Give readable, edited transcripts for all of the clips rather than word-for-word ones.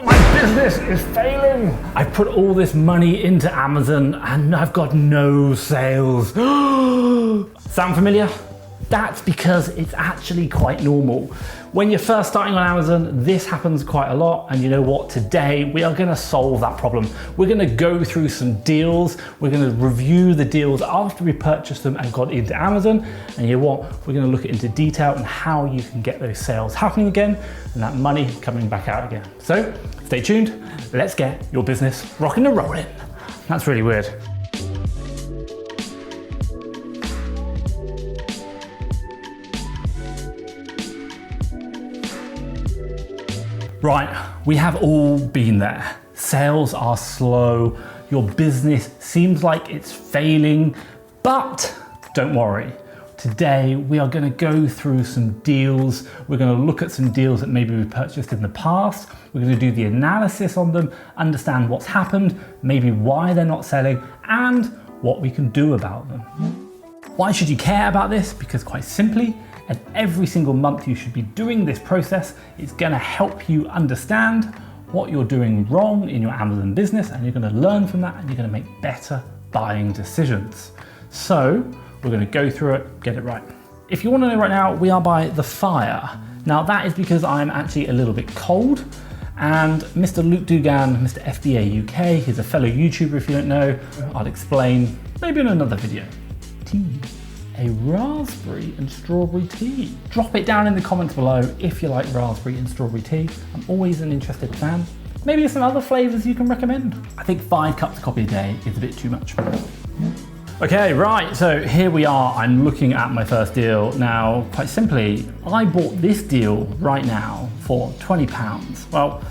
My business is failing. I put all this money into Amazon and I've got no sales. Sound familiar? That's because it's actually quite normal. When you're first starting on Amazon, this happens quite a lot. And you know what? Today, we are gonna solve that problem. We're gonna go through some deals. We're gonna review the deals after we purchased them and got into Amazon. And you know what? We're gonna look into detail on how you can get those sales happening again and that money coming back out again. So stay tuned. Let's get your business rocking and rolling. That's really weird. Right, we have all been there. Sales are slow, your business seems like it's failing, but don't worry. Today, we are gonna go through some deals. We're gonna look at some deals that maybe we purchased in the past. We're gonna do the analysis on them, understand what's happened, maybe why they're not selling, and what we can do about them. Why should you care about this? Because quite simply, and every single month you should be doing this process. It's gonna help you understand what you're doing wrong in your Amazon business, and you're gonna learn from that and you're gonna make better buying decisions. So we're gonna go through it, get it right. If you wanna know right now, we are by the fire. Now that is because I'm actually a little bit cold, and Mr. Luke Dugan, Mr. FBA UK, he's a fellow YouTuber if you don't know. I'll explain maybe in another video. Tea. A raspberry and strawberry tea. Drop it down in the comments below if you like raspberry and strawberry tea. I'm always an interested fan. Maybe there's some other flavors you can recommend. I think 5 cups of coffee a day is a bit too much. Okay, right, so here we are. I'm looking at my first deal. Now, quite simply, I bought this deal right now for £20. Well,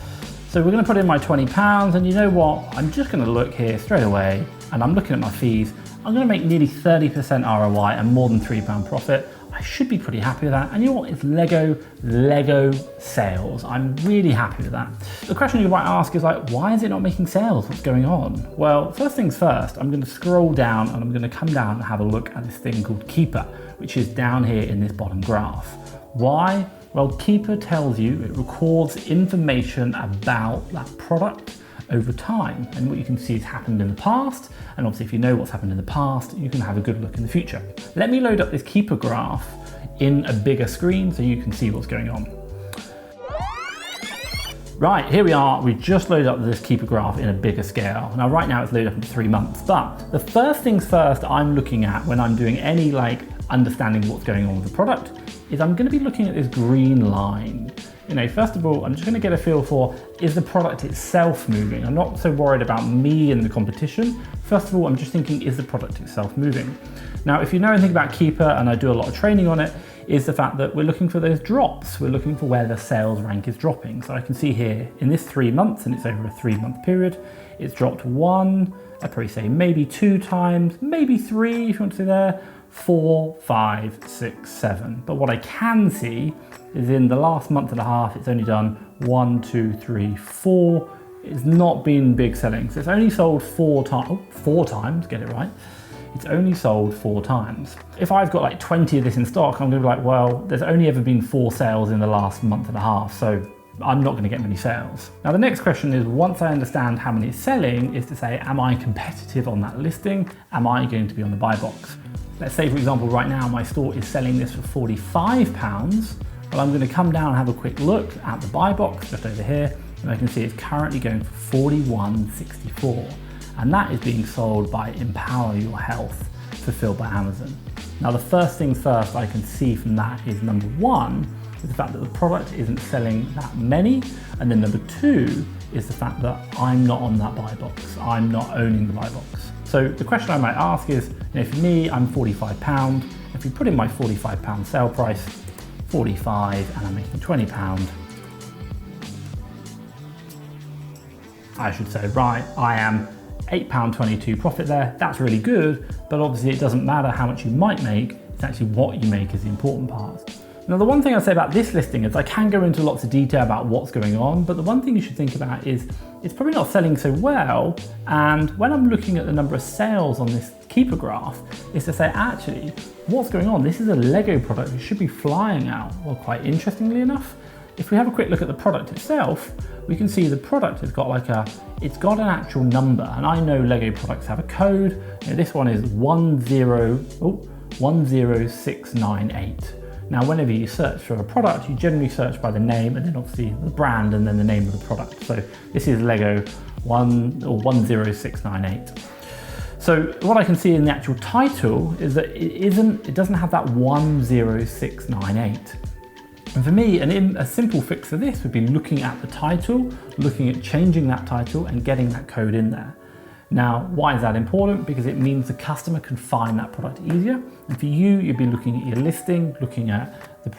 so we're gonna put in my £20, and you know what? I'm just gonna look here straight away, and I'm looking at my fees. I'm gonna make nearly 30% ROI and more than £3 profit. I should be pretty happy with that. And you know what? It's Lego sales. I'm really happy with that. The question you might ask is like, why is it not making sales? What's going on? Well, first things first, I'm gonna scroll down and I'm gonna come down and have a look at this thing called Keepa, which is down here in this bottom graph. Why? Well, Keepa tells you, it records information about that product over time, and what you can see has happened in the past, and obviously if you know what's happened in the past, you can have a good look in the future. Let me load up this Keepa graph in a bigger screen so you can see what's going on. Right, here we are. We just loaded up this Keepa graph in a bigger scale. Now right now it's loaded up in 3 months, but the first things first I'm looking at when I'm doing any understanding what's going on with the product is I'm gonna be looking at this green line. You know, first of all, I'm just gonna get a feel for, is the product itself moving? I'm not so worried about me and the competition. First of all, I'm just thinking, is the product itself moving? Now, if you know anything about Keepa, and I do a lot of training on it, is the fact that we're looking for those drops. We're looking for where the sales rank is dropping. So I can see here, in this 3 months, and it's over a 3-month period, it's dropped 1, I'd probably say maybe 2 times, maybe 3 if you want to say there, 4, 5, 6, 7. But what I can see is in the last month and a half, it's only done 1, 2, 3, 4. It's not been big selling. So it's only sold 4 times, get it right. It's only sold 4 times. If I've got like 20 of this in stock, I'm gonna be like, well, there's only ever been 4 sales in the last month and a half, so I'm not gonna get many sales. Now the next question is, once I understand how many it's selling, is to say, am I competitive on that listing? Am I going to be on the buy box? Let's say, for example, right now my store is selling this for £45. Well, I'm going to come down and have a quick look at the buy box just over here, and I can see it's currently going for $41.64, and that is being sold by Empower Your Health, fulfilled by Amazon. Now, the first things first I can see from that is, number 1 is the fact that the product isn't selling that many, and then number 2 is the fact that I'm not on that buy box. I'm not owning the buy box. So the question I might ask is, you know, for me, I'm £45. If you put in my £45 sale price, 45, and I'm making £20, I should say, right, I am £8.22 profit there. That's really good, but obviously it doesn't matter how much you might make, it's actually what you make is the important part. Now, the one thing I'd say about this listing is I can go into lots of detail about what's going on, but the one thing you should think about is it's probably not selling so well. And when I'm looking at the number of sales on this Keepa graph, is to say, actually, what's going on? This is a Lego product. It should be flying out. Well, quite interestingly enough, if we have a quick look at the product itself, we can see the product has got it's got an actual number, and I know Lego products have a code. This one is 10698. Now, whenever you search for a product, you generally search by the name and then obviously the brand and then the name of the product. So this is Lego 10698. So what I can see in the actual title is that it doesn't have that 10698. And for me, a simple fix for this would be looking at the title, looking at changing that title and getting that code in there. Now, why is that important? Because it means the customer can find that product easier. And for you, you'd be looking at your listing, looking at the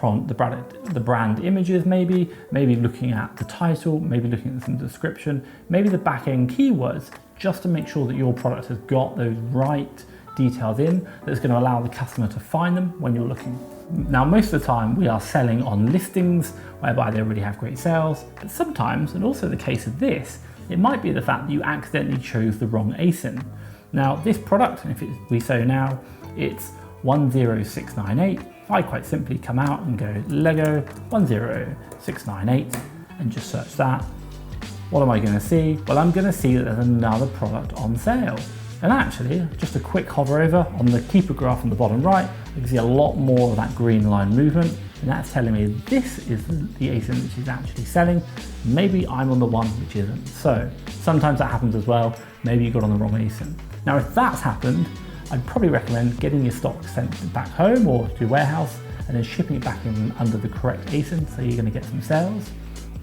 brand images, maybe looking at the title, maybe looking at some description, maybe the back-end keywords, just to make sure that your product has got those right details in that's going to allow the customer to find them when you're looking. Now, most of the time we are selling on listings whereby they already have great sales, but sometimes, and also the case of this, it might be the fact that you accidentally chose the wrong ASIN. Now, this product, we say now, it's 10698. If I quite simply come out and go Lego 10698 and just search that, what am I going to see? Well, I'm going to see that there's another product on sale. And actually, just a quick hover over on the Keepa graph on the bottom right, you can see a lot more of that green line movement, and that's telling me this is the ASIN which is actually selling. Maybe I'm on the one which isn't. So sometimes that happens as well. Maybe you got on the wrong ASIN. Now, if that's happened, I'd probably recommend getting your stock sent back home or to your warehouse and then shipping it back in under the correct ASIN, so you're going to get some sales.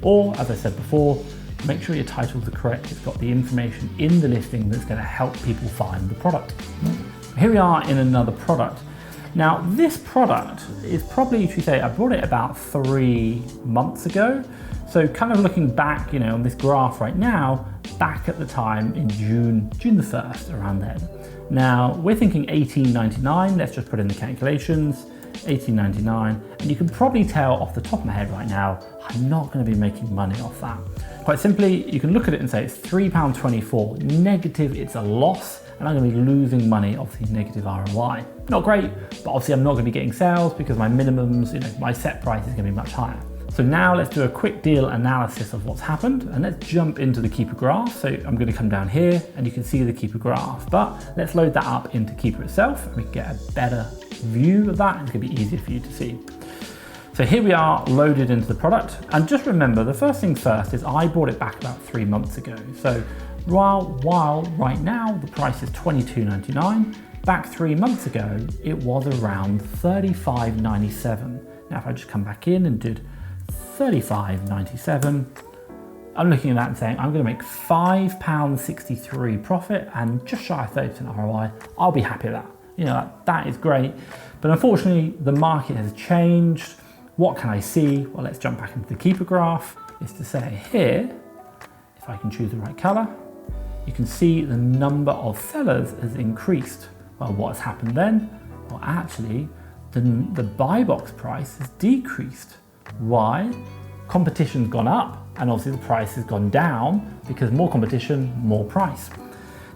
Or, as I said before, make sure your titles are correct. It's got the information in the listing that's going to help people find the product. Here we are in another product. Now, this product is probably, should we say, I bought it about 3 months ago. So kind of looking back, on this graph right now, back at the time in June the 1st, around then. Now, we're thinking $18.99. Let's just put in the calculations. $18.99, and you can probably tell off the top of my head right now, I'm not going to be making money off that. Quite simply, you can look at it and say it's £3.24 negative, it's a loss, and I'm going to be losing money off the negative ROI. Not great, but obviously I'm not going to be getting sales because my minimums, my set price is going to be much higher. So now let's do a quick deal analysis of what's happened, and let's jump into the Keepa graph. So I'm going to come down here and you can see the Keepa graph, but let's load that up into Keepa itself and we can get a better view of that. It's going to be easier for you to see. So here we are loaded into the product, and just remember, the first things first is I bought it back about 3 months ago. So while right now the price is $22.99, back 3 months ago it was around $35.97. Now if I just come back in and did $35.97, I'm looking at that and saying I'm going to make £5.63 profit and just shy of 30% ROI. I'll be happy with that. That is great. But unfortunately, the market has changed. What can I see? Well, let's jump back into the Keepa graph. Is to say here, if I can choose the right color, you can see the number of sellers has increased. Well, what has happened then? Well, actually, the buy box price has decreased. Why? Competition's gone up, and obviously the price has gone down because more competition, more price.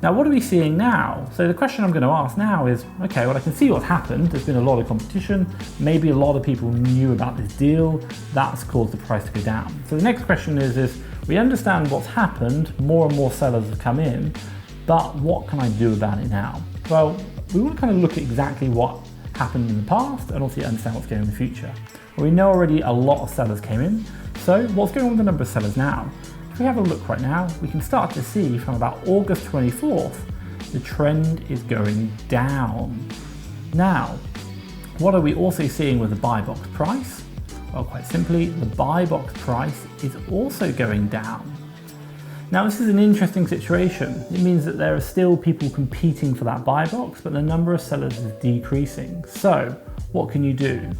Now, what are we seeing now? So the question I'm going to ask now is, okay, well, I can see what's happened. There's been a lot of competition. Maybe a lot of people knew about this deal. That's caused the price to go down. So the next question is we understand what's happened. More and more sellers have come in, but what can I do about it now? Well, we want to kind of look at exactly what happened in the past and also understand what's going on in the future. Well, we know already a lot of sellers came in. So what's going on with the number of sellers now? If we have a look right now, we can start to see from about August 24th, the trend is going down. Now, what are we also seeing with the buy box price? Well, quite simply, the buy box price is also going down. Now, this is an interesting situation. It means that there are still people competing for that buy box, but the number of sellers is decreasing. So what can you do?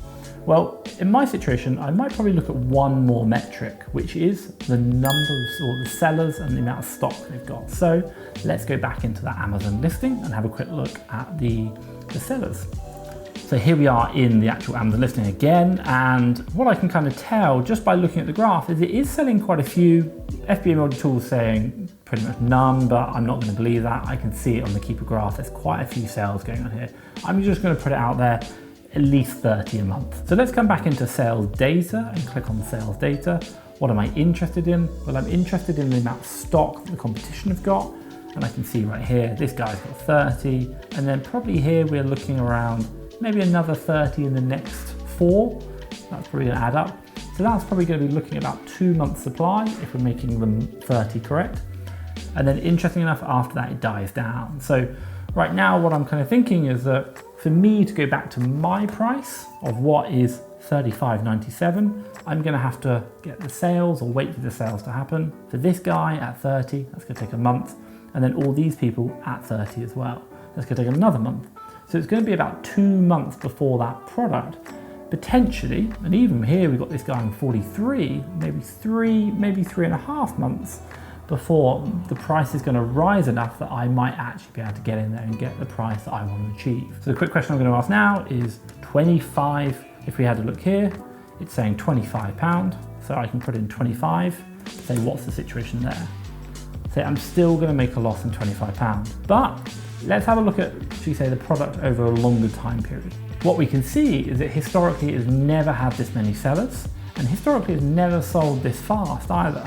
Well, in my situation, I might probably look at one more metric, which is the number of the sellers and the amount of stock they've got. So let's go back into that Amazon listing and have a quick look at the sellers. So here we are in the actual Amazon listing again, and what I can kind of tell just by looking at the graph is it is selling quite a few. FBA model tools saying pretty much none, but I'm not going to believe that. I can see it on the Keepa graph. There's quite a few sales going on here. I'm just going to put it out there. at least 30 a month. So let's come back into sales data and click on sales data. What am I interested in? Well, I'm interested in the amount of stock that the competition have got. And I can see right here, this guy's got 30. And then probably here, we're looking around maybe another 30 in the next 4. That's probably gonna add up. So that's probably gonna be looking at about 2 months supply if we're making them 30 correct. And then interesting enough, after that, it dies down. So right now, what I'm kind of thinking is that for me to go back to my price of what is $35.97, I'm gonna have to get the sales or wait for the sales to happen. For this guy at 30, that's gonna take a month. And then all these people at 30 as well. That's gonna take another month. So it's gonna be about 2 months before that product, potentially, and even here we've got this guy on 43, maybe 3.5 months before the price is gonna rise enough that I might actually be able to get in there and get the price that I want to achieve. So the quick question I'm gonna ask now is 25, if we had a look here, it's saying £25. So I can put in 25, say what's the situation there? Say I'm still gonna make a loss in £25, but let's have a look at, should we say, the product over a longer time period. What we can see is that historically it's never had this many sellers, and historically it's never sold this fast either.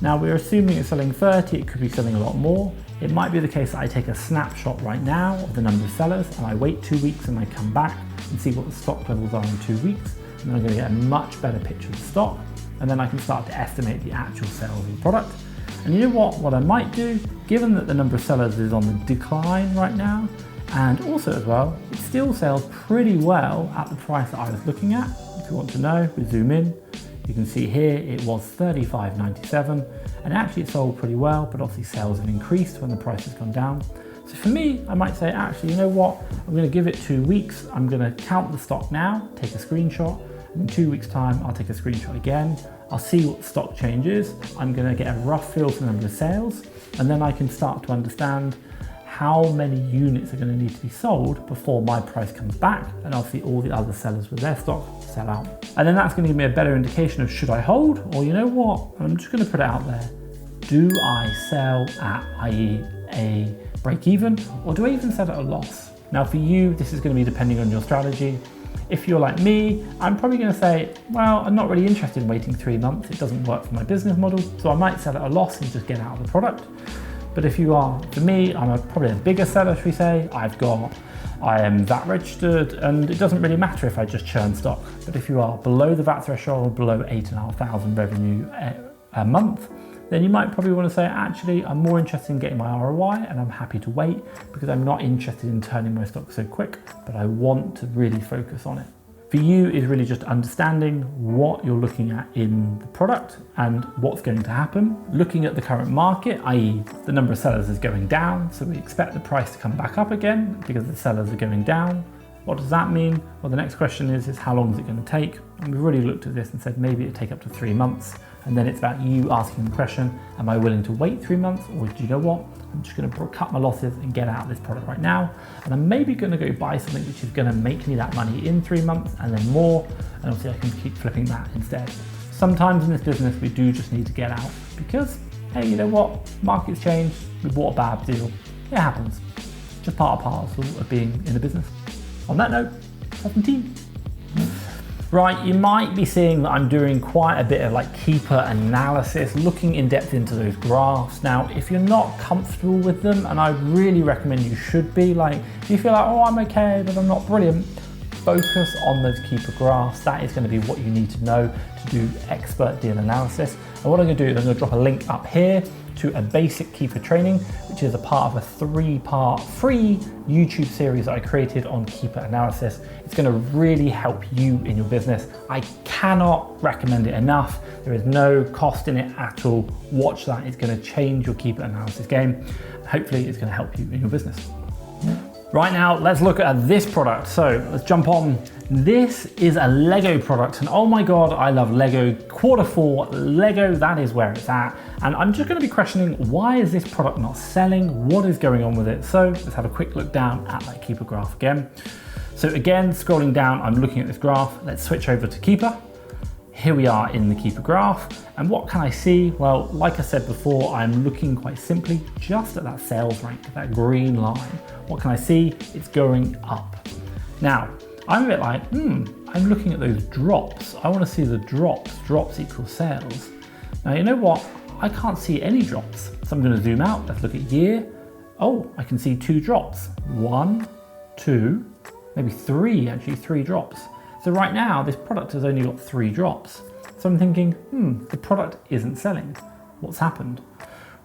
Now we're assuming it's selling 30, it could be selling a lot more. It might be the case that I take a snapshot right now of the number of sellers and I wait 2 weeks and I come back and see what the stock levels are in 2 weeks, and then I'm gonna get a much better picture of the stock, and then I can start to estimate the actual sales of the product. And you know what I might do, given that the number of sellers is on the decline right now, and also as well, it still sells pretty well at the price that I was looking at. If you want to know, we zoom in, you can see here it was $35.97, and actually it sold pretty well, but obviously sales have increased when the price has gone down. So for me, I might say, actually, you know what, I'm gonna give it 2 weeks, I'm gonna count the stock now, take a screenshot, and in 2 weeks time, I'll take a screenshot again. I'll see what the stock change is. I'm gonna get a rough feel for the number of sales, and then I can start to understand how many units are gonna need to be sold before my price comes back, and obviously all the other sellers with their stock sell out. And then that's gonna give me a better indication of should I hold, or you know what, I'm just gonna put it out there. Do I sell at, i.e. a break even, or do I even sell at a loss? Now for you, this is gonna be depending on your strategy. If you're like me, I'm probably gonna say, well, I'm not really interested in waiting 3 months. It doesn't work for my business model. So I might sell at a loss and just get out of the product. But if you are, for me, I'm probably a bigger seller, should we say. I am VAT registered, and it doesn't really matter if I just churn stock. But if you are below the VAT threshold, below 8,500 revenue a month, then you might probably want to say, actually, I'm more interested in getting my ROI, and I'm happy to wait because I'm not interested in turning my stock so quick, but I want to really focus on it. For you is really just understanding what you're looking at in the product and what's going to happen. Looking at the current market, i.e. the number of sellers is going down, so we expect the price to come back up again because the sellers are going down. What does that mean? Well, the next question is how long is it going to take? And we've really looked at this and said maybe it'd take up to 3 months. And then it's about you asking the question, am I willing to wait 3 months? Or do you know what? I'm just gonna cut my losses and get out of this product right now. And I'm maybe gonna go buy something which is gonna make me that money in 3 months and then more. And obviously I can keep flipping that instead. Sometimes in this business, we do just need to get out because, hey, you know what? Markets change, we bought a bad deal. It happens. It's just part and parcel of being in the business. On that note, 17. Right, you might be seeing that I'm doing quite a bit of like Keepa analysis, looking in depth into those graphs. Now, if you're not comfortable with them, and I really recommend you should be, like, if you feel like, oh, I'm okay, but I'm not brilliant, focus on those Keepa graphs. That is going to be what you need to know to do expert deal analysis. And what I'm going to do is I'm going to drop a link up here to a basic Keepa training, which is a part of a 3-part free YouTube series that I created on Keepa analysis. It's going to really help you in your business. I cannot recommend it enough. There is no cost in it at all. Watch that. It's going to change your Keepa analysis game. Hopefully it's going to help you in your business. Right now, let's look at this product. So let's jump on. This is a Lego product, and oh my God, I love Lego. Q4 Lego, that is where it's at. And I'm just gonna be questioning, why is this product not selling? What is going on with it? So let's have a quick look down at that Keepa graph again. So again, scrolling down, I'm looking at this graph. Let's switch over to Keepa. Here we are in the Keepa graph. And what can I see? Well, like I said before, I'm looking quite simply just at that sales rank, that green line. What can I see? It's going up. Now, I'm a bit like, I'm looking at those drops. I want to see the drops. Drops equal sales. Now, you know what? I can't see any drops. So I'm going to zoom out. Let's look at year. Oh, I can see 2 drops. 1, 2, maybe 3, actually 3 drops. So right now, this product has only got 3 drops. So I'm thinking, the product isn't selling. What's happened?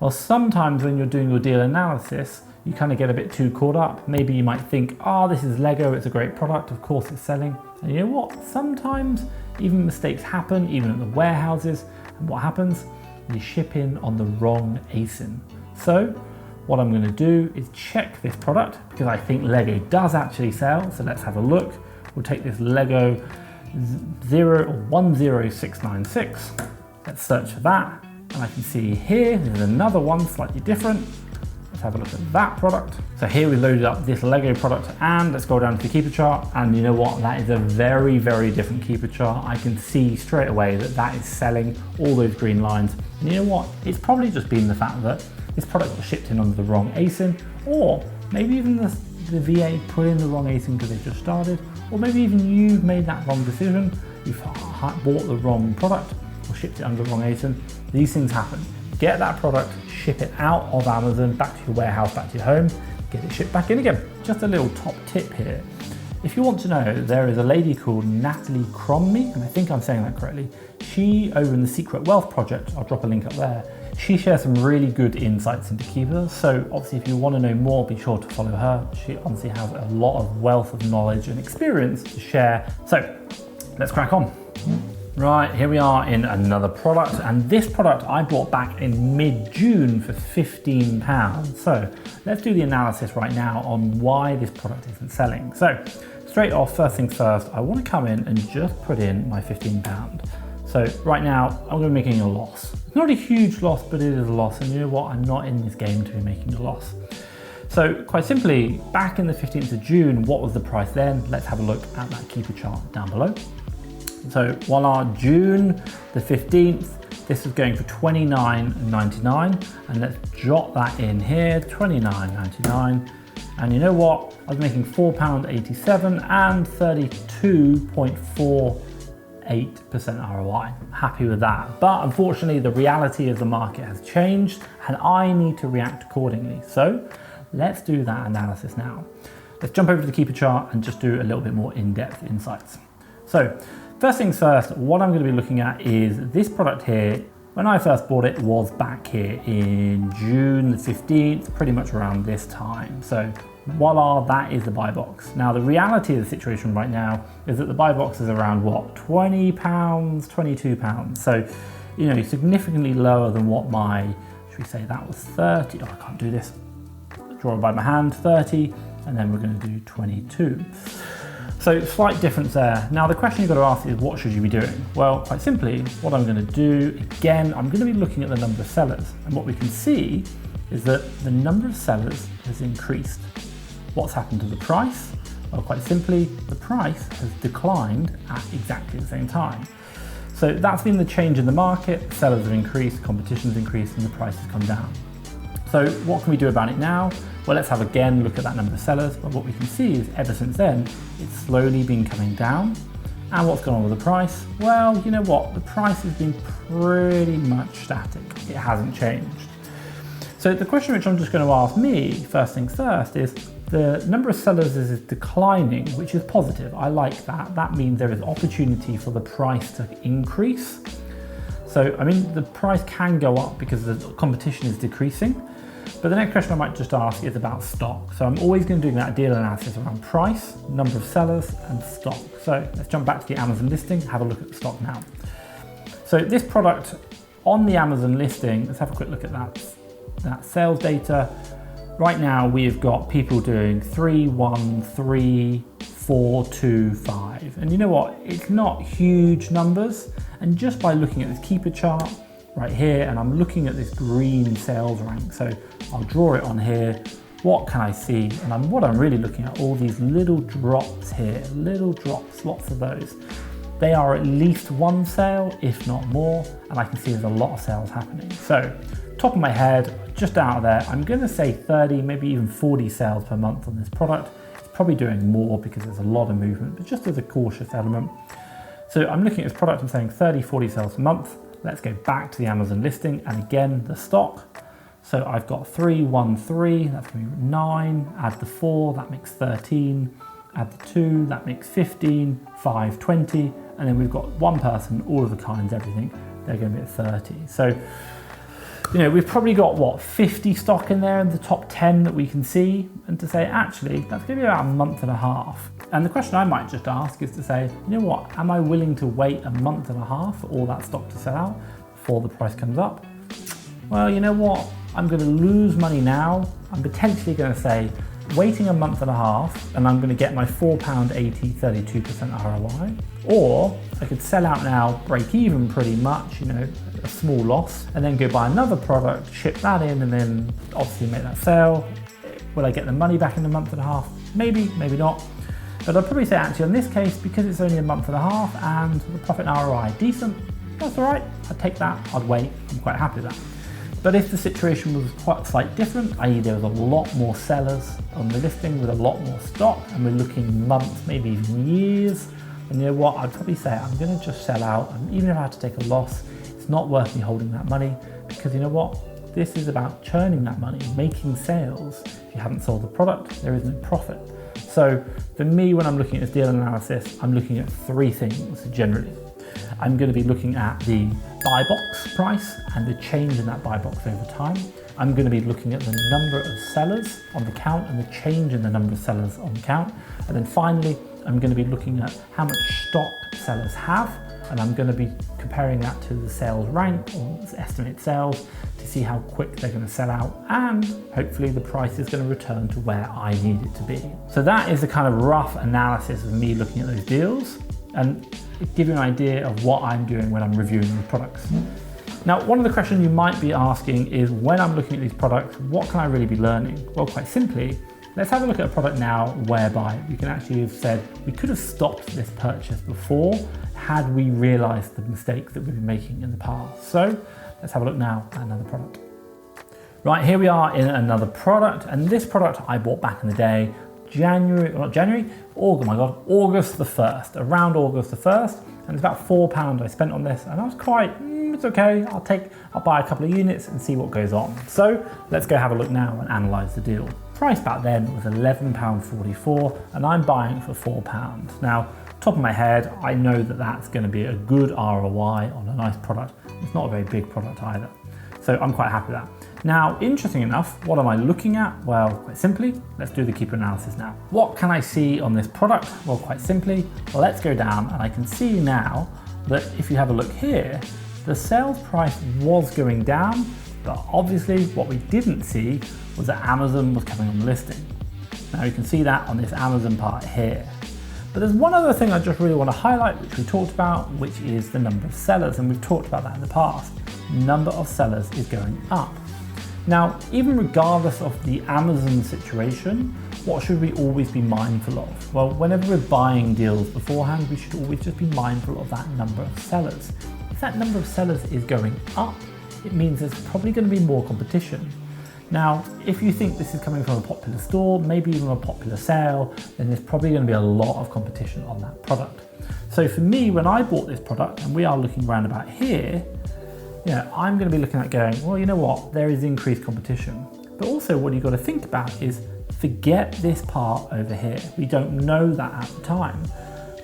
Well, sometimes when you're doing your deal analysis, you kind of get a bit too caught up. Maybe you might think, this is Lego, it's a great product, of course it's selling. And you know what? Sometimes even mistakes happen, even at the warehouses. And what happens? You ship in on the wrong ASIN. So what I'm going to do is check this product because I think Lego does actually sell. So let's have a look. We'll take this Lego 10696. Let's search for that. And I can see here, there's another one slightly different. Let's have a look at that product. So here we loaded up this Lego product and let's go down to the Keepa chart. And you know what? That is a very, very different Keepa chart. I can see straight away that that is selling all those green lines. And you know what? It's probably just been the fact that this product was shipped in under the wrong ASIN, or maybe even the VA put in the wrong ASIN because they just started, or maybe even you've made that wrong decision. You've bought the wrong product or shipped it under the wrong ASIN. These things happen. Get that product, ship it out of Amazon, back to your warehouse, back to your home, get it shipped back in again. Just a little top tip here. If you want to know, there is a lady called Natalie Cromby, and I think I'm saying that correctly. She, over in the Secret Wealth Project, I'll drop a link up there, she shares some really good insights into Keepa. So obviously if you want to know more, be sure to follow her. She honestly has a lot of wealth of knowledge and experience to share. So let's crack on. Right, here we are in another product, and this product I bought back in mid-June for £15. So let's do the analysis right now on why this product isn't selling. So straight off, first things first, I want to come in and just put in my £15. So right now, I'm going to be making a loss. It's not a huge loss, but it is a loss, and you know what? I'm not in this game to be making a loss. So quite simply, back in the 15th of June, what was the price then? Let's have a look at that Keepa chart down below. So voila, June the 15th, this is going for $29.99, and let's jot that in here, $29.99. And you know what? I was making £4.87 and 32.48% ROI. Happy with that. But unfortunately, the reality of the market has changed and I need to react accordingly. So let's do that analysis now. Let's jump over to the Keepa chart and just do a little bit more in-depth insights. So first things first, what I'm going to be looking at is this product here. When I first bought it was back here in June the 15th, pretty much around this time. So voila, that is the buy box. Now the reality of the situation right now is that the buy box is around what, £20, £22. So, you know, significantly lower than what my, should we say that was 30? Oh, I can't do this. Draw by my hand, 30, and then we're going to do 22. So slight difference there. Now the question you've got to ask is, what should you be doing? Well, quite simply, what I'm going to do, again, I'm going to be looking at the number of sellers. And what we can see is that the number of sellers has increased. What's happened to the price? Well, quite simply, the price has declined at exactly the same time. So that's been the change in the market. Sellers have increased, competition's increased, and the price has come down. So what can we do about it now? Well, let's have again look at that number of sellers, but what we can see is ever since then, it's slowly been coming down. And what's going on with the price? Well, you know what? The price has been pretty much static. It hasn't changed. So the question which I'm just going to ask me, first things first, is the number of sellers is declining, which is positive. I like that. That means there is opportunity for the price to increase. So, I mean, the price can go up because the competition is decreasing. But the next question I might just ask is about stock. So I'm always going to do that deal analysis around price, number of sellers, and stock. So let's jump back to the Amazon listing, have a look at the stock now. So this product on the Amazon listing, let's have a quick look at that sales data. Right now we've got people doing 313,425. And you know what? It's not huge numbers. And just by looking at this Keepa chart right here, and I'm looking at this green sales rank. So I'll draw it on here. What can I see? And what I'm really looking at, all these little drops here, little drops, lots of those. They are at least one sale, if not more. And I can see there's a lot of sales happening. So top of my head, just out of there, I'm going to say 30, maybe even 40 sales per month on this product. It's probably doing more because there's a lot of movement, but just as a cautious element. So I'm looking at this product, I'm saying 30, 40 sales a month. Let's go back to the Amazon listing, and again, the stock. So I've got 313, that's gonna be 9, add the 4, that makes 13, add the 2, that makes 15, 5, 20, and then we've got one person, all of the kinds, everything, they're gonna be at 30. So, you know, we've probably got, what, 50 stock in there in the top 10 that we can see, and to say, actually, that's gonna be about a month and a half. And the question I might just ask is to say, you know what, am I willing to wait a month and a half for all that stock to sell out before the price comes up? Well, you know what, I'm gonna lose money now. I'm potentially gonna say, waiting a month and a half, and I'm gonna get my £4.80, 32% ROI. Or I could sell out now, break even pretty much, you know, a small loss, and then go buy another product, ship that in, and then obviously make that sale. Will I get the money back in a month and a half? Maybe, maybe not. But I'd probably say actually in this case, because it's only a month and a half and the profit and ROI decent, that's all right, I'd take that, I'd wait, I'm quite happy with that. But if the situation was quite slightly different, i.e. there was a lot more sellers on the listing with a lot more stock, and we're looking months, maybe even years, then you know what, I'd probably say I'm gonna just sell out, and even if I had to take a loss, it's not worth me holding that money, because you know what, this is about churning that money, making sales. If you haven't sold the product, there is no profit. So for me, when I'm looking at this deal analysis, I'm looking at three things generally. I'm going to be looking at the buy box price and the change in that buy box over time. I'm going to be looking at the number of sellers on the count and the change in the number of sellers on the count. And then finally, I'm going to be looking at how much stock sellers have, and I'm going to be comparing that to the sales rank or estimated sales to see how quick they're going to sell out, and hopefully the price is going to return to where I need it to be. So that is the kind of rough analysis of me looking at those deals and give you an idea of what I'm doing when I'm reviewing the products. Now, one of the questions you might be asking is, when I'm looking at these products, what can I really be learning? Well, quite simply, let's have a look at a product now whereby we can actually have said we could have stopped this purchase before had we realized the mistakes that we've been making in the past. So let's have a look now at another product. Right, here we are in another product, and this product I bought back in the day, August the 1st, around August the 1st, and it's about £4 I spent on this, and I was quite, it's okay, I'll buy a couple of units and see what goes on. So let's go have a look now and analyse the deal. Price back then was £11.44, and I'm buying for £4. Now, top of my head, I know that that's going to be a good ROI on a nice product. It's not a very big product either. So I'm quite happy with that. Now, interesting enough, what am I looking at? Well, quite simply, let's do the Keepa analysis now. What can I see on this product? Well, quite simply, let's go down, and I can see now that if you have a look here, the sales price was going down, but obviously what we didn't see was that Amazon was coming on the listing. Now you can see that on this Amazon part here. But there's one other thing I just really want to highlight, which we talked about, which is the number of sellers, and we've talked about that in the past. Number of sellers is going up. Now, even regardless of the Amazon situation, what should we always be mindful of? Well, whenever we're buying deals beforehand, we should always just be mindful of that number of sellers. If that number of sellers is going up, it means there's probably going to be more competition. Now, if you think this is coming from a popular store, maybe even a popular sale, then there's probably going to be a lot of competition on that product. So for me, when I bought this product, and we are looking around about here, I'm going to be looking at going, well, you know what, there is increased competition. But also what you've got to think about is forget this part over here. We don't know that at the time.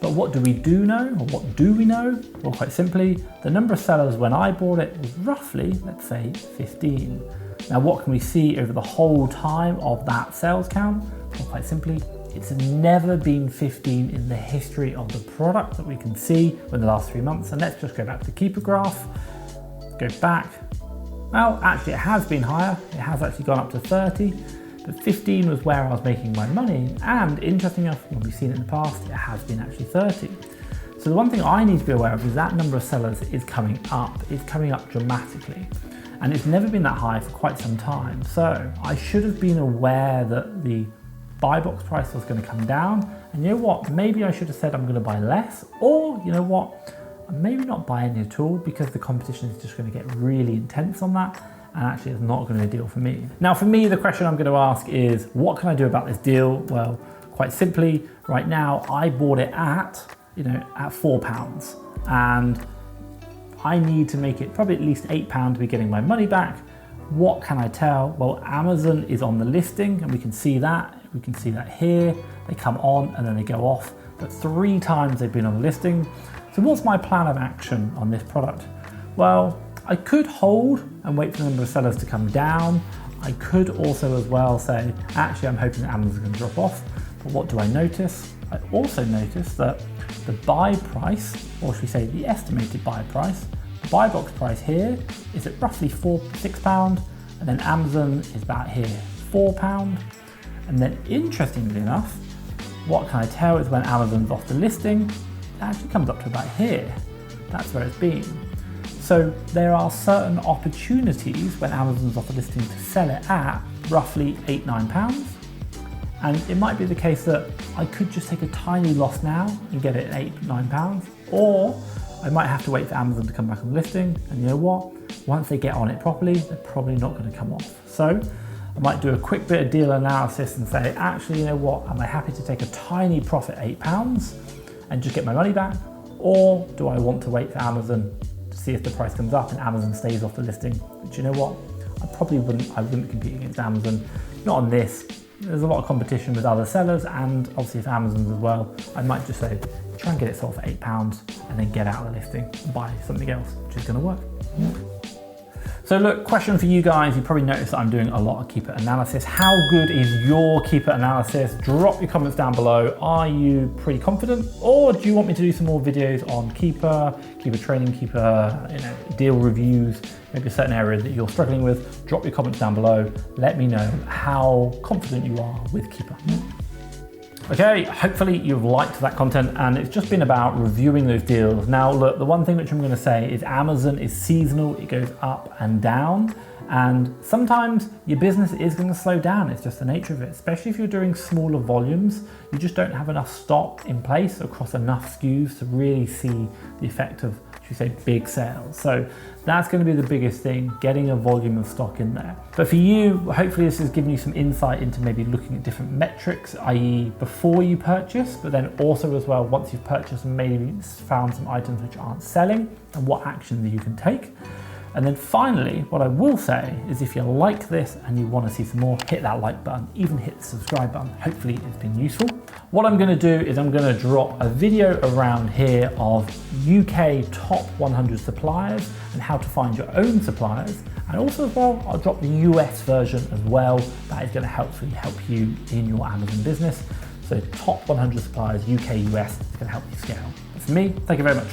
But what do we do know, or what do we know? Well, quite simply, the number of sellers when I bought it was roughly, let's say, 15. Now, what can we see over the whole time of that sales count? Well, quite simply, it's never been 15 in the history of the product that we can see in the last 3 months. And let's just go back to the Keepa graph, go back. Well, actually, it has been higher. It has actually gone up to 30. But 15 was where I was making my money, and interesting enough, when we've seen it in the past, it has been actually 30. So the one thing I need to be aware of is that number of sellers is coming up. It's coming up dramatically, and it's never been that high for quite some time. So I should have been aware that the buy box price was going to come down, and you know what? Maybe I should have said I'm going to buy less, or you know what? Maybe not buy any at all, because the competition is just going to get really intense on that. And actually it's not going to be a deal for me. Now for me, the question I'm going to ask is, what can I do about this deal? Well, quite simply, right now I bought it at, at £4, and I need to make it probably at least £8 to be getting my money back. What can I tell? Well, Amazon is on the listing, and we can see that. We can see that here. They come on and then they go off, but 3 times they've been on the listing. So what's my plan of action on this product? Well, I could hold and wait for the number of sellers to come down. I could also as well say, actually, I'm hoping that Amazon's going to drop off. But what do I notice? I also notice that the buy price, or should we say the estimated buy price, the buy box price here is at roughly £6, and then Amazon is about here, £4. And then interestingly enough, what can I tell is when Amazon's off the listing, it actually comes up to about here. That's where it's been. So there are certain opportunities when Amazon's off the listing to sell it at roughly £8–9. And it might be the case that I could just take a tiny loss now and get it at £8–9, or I might have to wait for Amazon to come back on the listing. And you know what? Once they get on it properly, they're probably not going to come off. So I might do a quick bit of deal analysis and say, actually, you know what? Am I happy to take a tiny profit, £8, and just get my money back? Or do I want to wait for Amazon to see if the price comes up and Amazon stays off the listing? But you know what? I wouldn't compete against Amazon. Not on this. There's a lot of competition with other sellers, and obviously if Amazon's as well, I might just say, try and get it sold for £8 and then get out of the listing and buy something else, which is going to work. So look, question for you guys. You probably noticed that I'm doing a lot of Keepa analysis. How good is your Keepa analysis? Drop your comments down below. Are you pretty confident, or do you want me to do some more videos on Keepa training, Keepa deal reviews, maybe a certain area that you're struggling with? Drop your comments down below. Let me know how confident you are with Keepa. Okay, hopefully you've liked that content, and it's just been about reviewing those deals. Now look, the one thing which I'm going to say is Amazon is seasonal. It goes up and down, and sometimes your business is going to slow down. It's just the nature of it, especially if you're doing smaller volumes. You just don't have enough stock in place across enough SKUs to really see the effect of, should we say, big sales. So that's going to be the biggest thing, getting a volume of stock in there. But for you, hopefully this has given you some insight into maybe looking at different metrics, i.e. before you purchase, but then also as well once you've purchased and maybe found some items which aren't selling, and what actions you can take. And then finally, what I will say is if you like this and you want to see some more, hit that like button, even hit the subscribe button. Hopefully it's been useful. What I'm going to do is I'm going to drop a video around here of UK top 100 suppliers and how to find your own suppliers. And also as well, I'll drop the US version as well. That is going to help you in your Amazon business. So top 100 suppliers, UK, US, is going to help you scale. That's me. Thank you very much.